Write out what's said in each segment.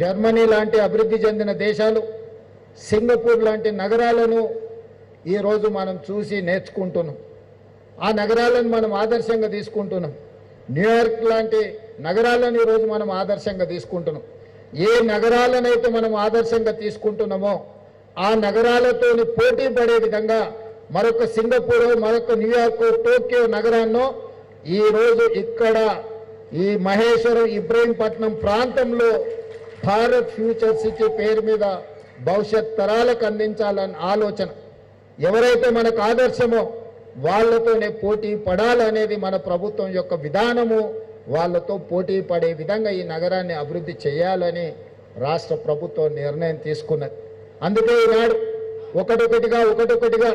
Germany లాంటి అభివృద్ధి చెందిన దేశాలు, సింగపూర్ లాంటి నగరాలను ఈరోజు మనం చూసి నేర్చుకుంటున్నాం. ఆ నగరాలను మనం ఆదర్శంగా తీసుకుంటున్నాం. న్యూయార్క్ లాంటి నగరాలను ఈరోజు మనం ఆదర్శంగా తీసుకుంటున్నాం. ఏ నగరాలనైతే మనం ఆదర్శంగా తీసుకుంటున్నామో ఆ నగరాలతోని పోటీ పడే విధంగా మరొక సింగపూర్, మరొక న్యూయార్క్, టోక్యో నగరాల్లో ఈరోజు ఇక్కడ ఈ మహేశ్వరం, ఇబ్రహీంపట్నం ప్రాంతంలో భారత్ ఫ్యూచర్ సిటీ పేరు మీద భవిష్యత్ తరాలకు అందించాలన్న ఆలోచన. ఎవరైతే మనకు ఆదర్శమో వాళ్ళతోనే పోటీ పడాలనేది మన ప్రభుత్వం యొక్క విధానము. వాళ్ళతో పోటీ పడే విధంగా ఈ నగరాన్ని అభివృద్ధి చేయాలని రాష్ట్ర ప్రభుత్వం నిర్ణయం తీసుకున్నది. అందుకే ఈనాడు ఒకటొకటిగా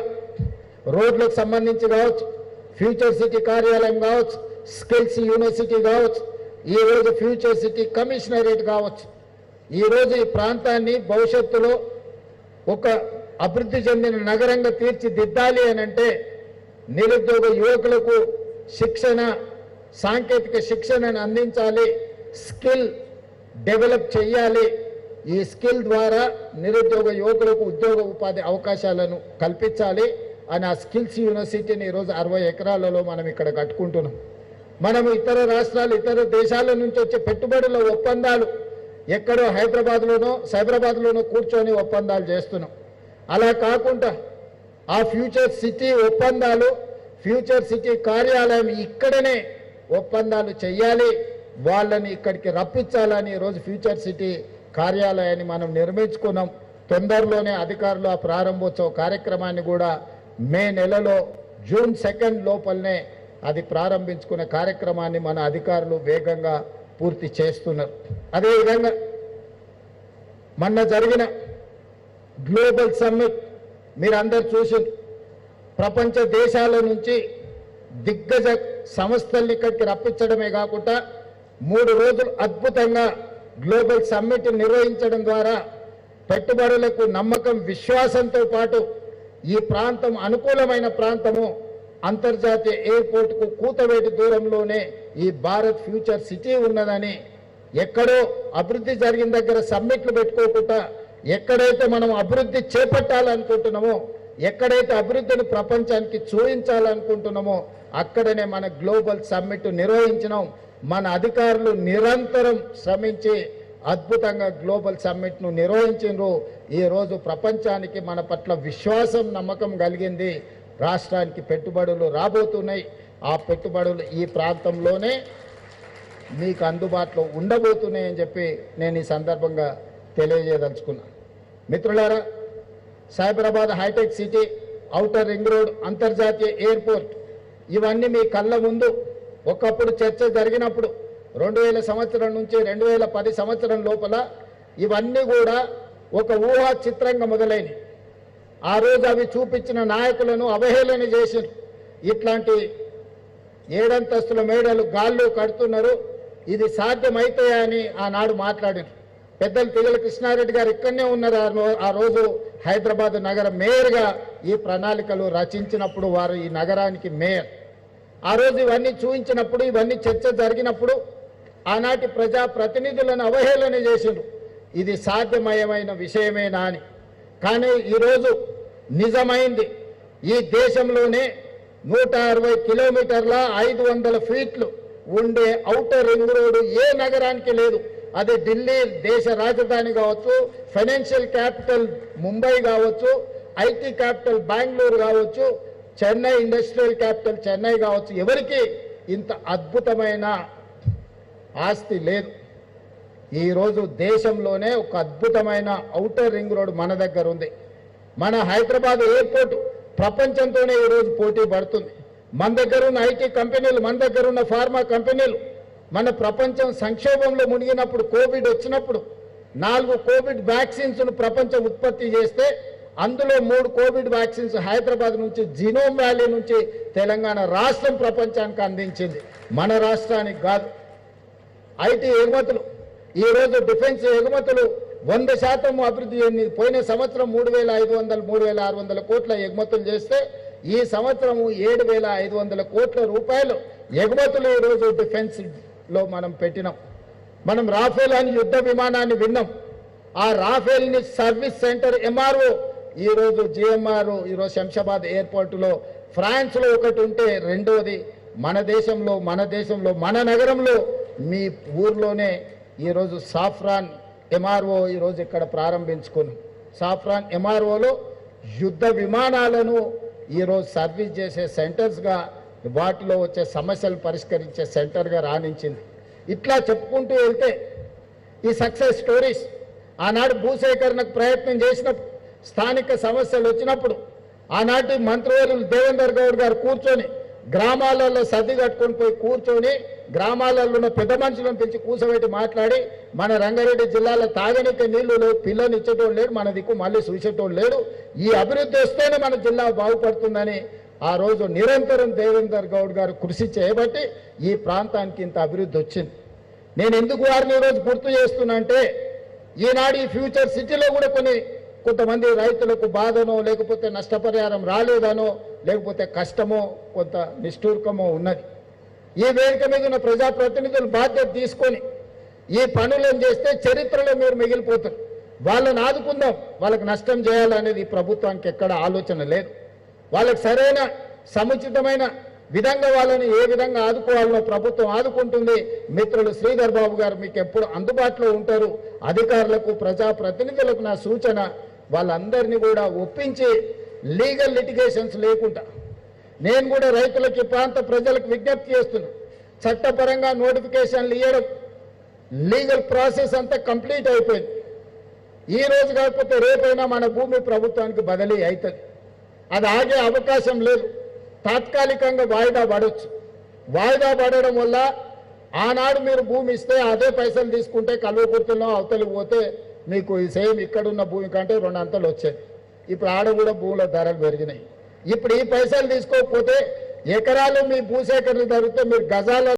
రోడ్లకు సంబంధించి కావచ్చు, ఫ్యూచర్ సిటీ కార్యాలయం కావచ్చు, స్కిల్స్ యూనివర్సిటీ కావచ్చు, ఈరోజు ఫ్యూచర్ సిటీ కమిషనరేట్ కావచ్చు, ఈరోజు ఈ ప్రాంతాన్ని భవిష్యత్తులో ఒక అభివృద్ధి చెందిన నగరంగా తీర్చిదిద్దాలి అని అంటే నిరుద్యోగ యువకులకు శిక్షణ, సాంకేతిక శిక్షణను అందించాలి, స్కిల్ డెవలప్ చేయాలి. ఈ స్కిల్ ద్వారా నిరుద్యోగ యువకులకు ఉద్యోగ ఉపాధి అవకాశాలను కల్పించాలి అని ఆ స్కిల్స్ యూనివర్సిటీని ఈరోజు 60 ఎకరాలలో మనం ఇక్కడ కట్టుకుంటున్నాం. మనం ఇతర రాష్ట్రాలు, ఇతర దేశాల నుంచి వచ్చే పెట్టుబడుల ఒప్పందాలు ఎక్కడో హైదరాబాద్లోనో సైబరాబాద్లోనో కూర్చొని ఒప్పందాలు చేస్తున్నాం. అలా కాకుండా ఆ ఫ్యూచర్ సిటీ ఒప్పందాలు, ఫ్యూచర్ సిటీ కార్యాలయం ఇక్కడనే ఒప్పందాలు చేయాలి, వాళ్ళని ఇక్కడికి రప్పించాలని ఈరోజు ఫ్యూచర్ సిటీ కార్యాలయాన్ని మనం నిర్మించుకున్నాం. తొందరలోనే అధికారులు ఆ ప్రారంభోత్సవ కార్యక్రమాన్ని కూడా మే నెలలో జూన్ 2 లోపలనే అది ప్రారంభించుకునే కార్యక్రమాన్ని మన అధికారులు వేగంగా పూర్తి చేస్తున్నారు. అదేవిధంగా మొన్న జరిగిన గ్లోబల్ సమ్మిట్ మీరందరూ చూసి, ప్రపంచ దేశాల నుంచి దిగ్గజ సంస్థల్ని ఇక్కడికి రప్పించడమే కాకుండా 3 రోజులు అద్భుతంగా గ్లోబల్ సమ్మిట్ నిర్వహించడం ద్వారా పెట్టుబడులకు నమ్మకం, విశ్వాసంతో పాటు ఈ ప్రాంతం అనుకూలమైన ప్రాంతము, అంతర్జాతీయ ఎయిర్పోర్ట్కు కూతవేటి దూరంలోనే ఈ భారత్ ఫ్యూచర్ సిటీ ఉన్నదని, ఎక్కడో అభివృద్ధి జరిగిన దగ్గర సమ్మిట్లు పెట్టుకోకుండా ఎక్కడైతే మనం అభివృద్ధి చేపట్టాలనుకుంటున్నామో, ఎక్కడైతే అభివృద్ధిని ప్రపంచానికి చూపించాలనుకుంటున్నామో అక్కడనే మన గ్లోబల్ సమ్మిట్ నిర్వహించినాం. మన అధికారులు నిరంతరం శ్రమించి అద్భుతంగా గ్లోబల్ సమ్మిట్ను నిర్వహించారు. ఈరోజు ప్రపంచానికి మన పట్ల విశ్వాసం, నమ్మకం కలిగింది. రాష్ట్రానికి పెట్టుబడులు రాబోతున్నాయి. ఆ పెట్టుబడులు ఈ ప్రాంతంలోనే మీకు అందుబాటులో ఉండబోతున్నాయని చెప్పి నేను ఈ సందర్భంగా తెలియజేయదలుచుకున్నాను. మిత్రులారా, Cyberabad hi-tech city, outer ring road, అంతర్జాతీయ ఎయిర్పోర్ట్ ఇవన్నీ మీ కళ్ళ ముందు ఒకప్పుడు చర్చ జరిగినప్పుడు 2000 సంవత్సరం నుంచి 2010 సంవత్సరం లోపల ఇవన్నీ కూడా ఒక ఊహా చిత్రంగా మొదలైనవి. ఆ రోజు అవి చూపించిన నాయకులను అవహేళన చేశారు. ఇట్లాంటి 7 అంతస్తుల మేడలు గాల్లో కడుతున్నారు, ఇది సాధ్యమైతాయా అని ఆనాడు మాట్లాడారు. పెద్దలు తిగల కృష్ణారెడ్డి గారు ఇక్కడనే ఉన్నారు. ఆ రోజు హైదరాబాద్ నగర మేయర్గా ఈ ప్రణాళికలు రచించినప్పుడు వారు ఈ నగరానికి మేయర్. ఆ రోజు ఇవన్నీ చూపించినప్పుడు, ఇవన్నీ చర్చ జరిగినప్పుడు ఆనాటి ప్రజాప్రతినిధులను అవహేళన చేసిండ్రు, ఇది సాధ్యమయమైన విషయమేనా అని. కానీ ఈరోజు నిజమైంది. ఈ దేశంలోనే 160 కిలోమీటర్ల 500 ఫీట్లు ఉండే ఔటర్ రింగ్ రోడ్డు ఏ నగరానికి లేదు. అది ఢిల్లీ దేశ రాజధాని కావచ్చు, ఫైనాన్షియల్ క్యాపిటల్ ముంబై కావచ్చు, ఐటీ క్యాపిటల్ బెంగళూరు కావచ్చు, చెన్నై ఇండస్ట్రియల్ క్యాపిటల్ చెన్నై కావచ్చు, ఎవరికి ఇంత అద్భుతమైన ఆస్తి లేదు. ఈరోజు దేశంలోనే ఒక అద్భుతమైన ఔటర్ రింగ్ రోడ్ మన దగ్గర ఉంది. మన హైదరాబాద్ ఎయిర్పోర్ట్ ప్రపంచంతోనే ఈరోజు పోటీ పడుతుంది. మన దగ్గర ఉన్న ఐటీ కంపెనీలు, మన దగ్గర ఉన్న ఫార్మా కంపెనీలు, మన ప్రపంచం సంక్షోభంలో మునిగినప్పుడు, కోవిడ్ వచ్చినప్పుడు 4 కోవిడ్ వ్యాక్సిన్స్ను ప్రపంచం ఉత్పత్తి చేస్తే అందులో 3 కోవిడ్ వ్యాక్సిన్స్ హైదరాబాద్ నుంచి, జినోమ్ వ్యాలీ నుంచి తెలంగాణ రాష్ట్రం ప్రపంచానికి అందించింది, మన రాష్ట్రానికి కాదు. ఐటీ ఎగుమతులు, ఈరోజు డిఫెన్స్ ఎగుమతులు 100% అభివృద్ధి చెంది పోయిన సంవత్సరం 3500, 3600 కోట్ల ఎగుమతులు చేస్తే ఈ సంవత్సరము 7500 కోట్ల రూపాయలు ఎగుమతులు ఈరోజు డిఫెన్స్లో మనం పెట్టినాం. మనం రాఫేల్ అని యుద్ధ విమానాన్ని విన్నాం. ఆ రాఫేల్ని సర్వీస్ సెంటర్ ఎంఆర్ఓ ఈరోజు జిఎంఆర్ ఈరోజు శంషాబాద్ ఎయిర్పోర్టులో ఫ్రాన్స్లో ఒకటి ఉంటే రెండోది మన దేశంలో మన నగరంలో మీ ఊర్లోనే ఈరోజు సాఫ్రాన్ ఎంఆర్ఓ ఈరోజు ఇక్కడ ప్రారంభించుకున్నాం. సాఫ్రాన్ ఎంఆర్ఓలో యుద్ధ విమానాలను ఈరోజు సర్వీస్ చేసే సెంటర్స్గా వాటిలో వచ్చే సమస్యలు పరిష్కరించే సెంటర్గా రాణించింది. ఇట్లా చెప్పుకుంటూ వెళ్తే ఈ సక్సెస్ స్టోరీస్ ఆనాడు భూసేకరణకు ప్రయత్నం చేసినప్పుడు స్థానిక సమస్యలు వచ్చినప్పుడు ఆనాటి మంత్రివర్యులు దేవేందర్ గౌడ్ గారు కూర్చొని గ్రామాలలో సర్ది కట్టుకొని పోయి కూర్చొని గ్రామాలలో ఉన్న పెద్ద మనుషులను పిలిచి కూర్చోబెట్టి మాట్లాడి మన రంగారెడ్డి జిల్లాలో తాగనీకి నీళ్లు లేవు, పిల్లని ఇచ్చేటోడు లేడు, మన దిక్కు మళ్ళీ చూసేటోడు లేడు, ఈ అభివృద్ధి వస్తేనే మన జిల్లా బాగుపడుతుందని ఆ రోజు నిరంతరం దేవేందర్ గౌడ్ గారు కృషి చేయబట్టి ఈ ప్రాంతానికి ఇంత అభివృద్ధి వచ్చింది. నేను ఎందుకు వారిని ఈరోజు గుర్తు చేస్తున్నా అంటే ఈనాడు ఈ ఫ్యూచర్ సిటీలో కూడా కొంతమంది రైతులకు బాధనో లేకపోతే నష్టపరిహారం రాలేదనో లేకపోతే కష్టమో కొంత నిష్ఠూర్కమో ఉన్నది. ఈ వేదిక మీద ఉన్న ప్రజాప్రతినిధులు బాధ్యత తీసుకొని ఈ పనులను చేస్తే చరిత్రలో మీరు మిగిలిపోతారు. వాళ్ళని ఆదుకుందాం, వాళ్ళకి నష్టం చేయాలనేది ఈ ప్రభుత్వానికి ఎక్కడ ఆలోచన లేదు. వాళ్ళకి సరైన సముచితమైన విధంగా వాళ్ళని ఏ విధంగా ఆదుకోవాలనో ప్రభుత్వం ఆదుకుంటుంది. మిత్రులు శ్రీధర్ బాబు గారు మీకు ఎప్పుడు అందుబాటులో ఉంటారు. అధికారులకు ప్రజాప్రతినిధులకు నా సూచన, వాళ్ళందరినీ కూడా ఒప్పించి లీగల్ లిటిగేషన్స్ లేకుండా నేను కూడా రైతులకి ప్రాంత ప్రజలకు విజ్ఞప్తి చేస్తున్నా. చట్టపరంగా నోటిఫికేషన్లు ఇవ్వడం లీగల్ ప్రాసెస్ అంతా కంప్లీట్ అయిపోయింది. ఈ రోజు కాకపోతే రేపైనా మన భూమి ప్రభుత్వానికి బదిలీ అవుతుంది. అది ఆగే అవకాశం లేదు. తాత్కాలికంగా వాయిదా పడవచ్చు. వాయిదా పడడం వల్ల ఆనాడు మీరు భూమి ఇస్తే అదే పైసలు తీసుకుంటే కల్వకుర్తిలో అవతలికి పోతే మీకు సేమ్ ఇక్కడున్న భూమి కంటే 2 అంతలు వచ్చేది. ఇప్పుడు ఆడ కూడా భూముల ధరలు పెరిగినాయి. ఇప్పుడు ఈ పైసలు తీసుకోకపోతే ఎకరాలు మీ భూసేకరణ జరిగితే మీరు గజాల